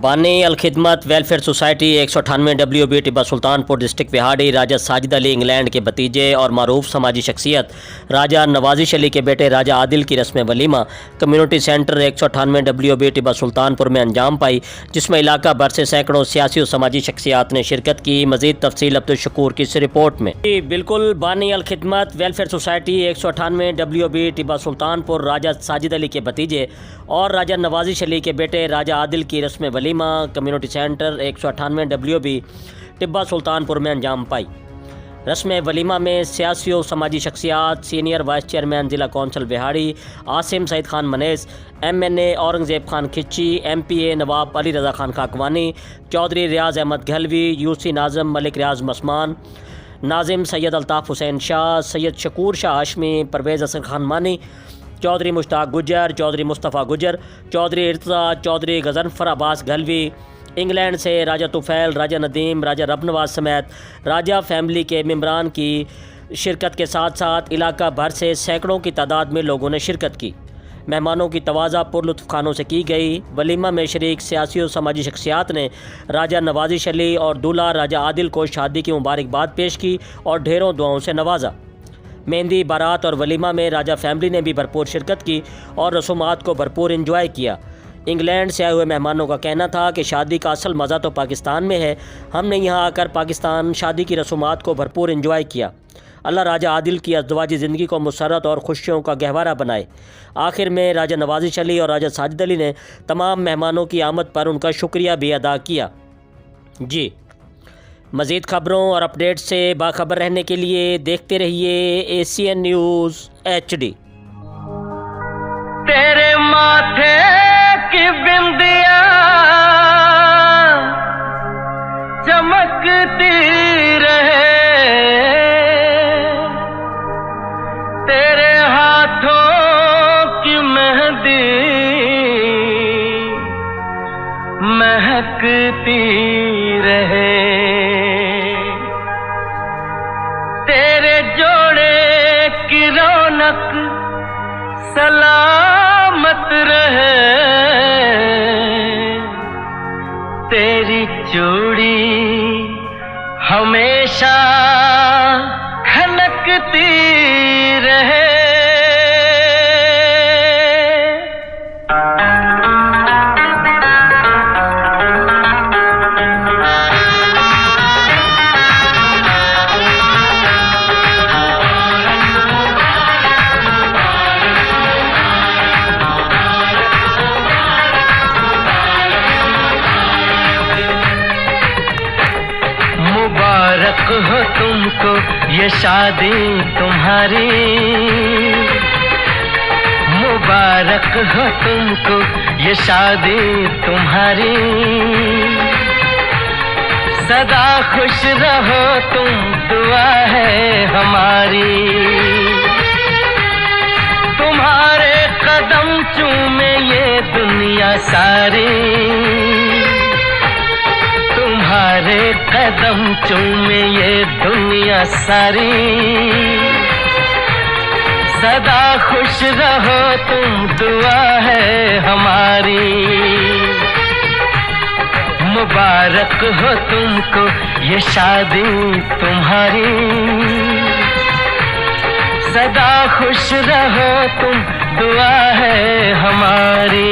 बानी Alkhidmat welfare society 198 WB Tibba Sultanpur district बिहाड़ी Raja Sajid Ali England के भतीजे और मारूफ समाजी शख्सियत राजा नवाजिश अली के बेटे राजा आदिल की रस्म walima community centre 198 WB Tibba Sultanpur में अंजाम पाई, जिसमें इलाका भर से सैकड़ों सियासी और समाजी शख्सियात ने शिरकत की। मजीद तफसील अब्दुल शकूर की इस रिपोर्ट में। बिल्कुल, बानी Alkhidmat welfare society 198 WB Tibba Sultanpur Raja Sajid Ali के भतीजे और राजा नवाजिश अली के बेटे राजा आदिल की रस्म walima community centre 198 WB Tibba Sultanpur में अंजाम पाई। रस्म वलीमा में सियासी और समाजी शख्सियात सीनियर वाइस चेयरमैन ज़िला कौंसल बिहाड़ी आसिम सईद खान मनेस, MNA औरंगज़ेब खान खिच्ची, MPA नवाब अली रज़ा खान खाकवानी, चौधरी रियाज अहमद घलवी, UC नाज़म मलिक रियाज मसमान, नाजिम सैयद अल्ताफ़ हुसैन शाह, सैयद शकूर शाह हाशमी, परवेज़ हसन खान मानी, चौधरी मुश्ताक गुजर, चौधरी मुस्तफ़ा गुजर, चौधरी इर्तज़ा, चौधरी गज़नफ़र अब्बास घलवी, इंग्लैंड से राजा तुफ़ैल, राजा नदीम, राजा रबनवाज समेत राजा फैमिली के मेम्बरान की शिरकत के साथ साथ इलाका भर से सैकड़ों की तादाद में लोगों ने शिरकत की। मेहमानों की तवाज़ा पुरलुत्फ़ खानों से की गई। वलीमा में शरीक सियासी और समाजी शख्सियात ने राजा नवाजिश अली और दूल्हा राजा आदिल को शादी की मुबारकबाद पेश की और ढेरों दुआओं से नवाजा। मेहंदी, बारात और वलीमा में राजा फैमिली ने भी भरपूर शिरकत की और रसूमात को भरपूर इंजॉय किया। इंग्लैंड से आए हुए मेहमानों का कहना था कि शादी का असल मज़ा तो पाकिस्तान में है, हमने यहाँ आकर पाकिस्तान शादी की रसूमात को भरपूर इंजॉय किया। अल्लाह राजा आदिल की अज़दवाजी ज़िंदगी को मुसर्रत और खुशियों का गहवारा बनाए। आखिर में राजा नवाजिश अली और राजा साजिद अली ने तमाम मेहमानों की आमद पर उनका शुक्रिया भी अदा किया। जी, मज़ीद ख़बरों और अपडेट से बाखबर रहने के लिए देखते रहिए ACN न्यूज़ HD। तेरे माथे की बिंदिया चमकती रहे, तेरे हाथों की मेहंदी महकती रहे, तेरे जोड़े की रौनक सलामत रहे, तेरी चूड़ी हमेशा खनकती रहे। मुबारक हो तुमको ये शादी तुम्हारी, मुबारक हो तुमको ये शादी तुम्हारी, सदा खुश रहो तुम दुआ है हमारी, तुम्हारे कदम चूमे ये दुनिया सारी, तुम्हारे कदम चूमे ये दुनिया सारी, सदा खुश रहो तुम दुआ है हमारी, मुबारक हो तुमको ये शादी तुम्हारी, सदा खुश रहो तुम दुआ है हमारी।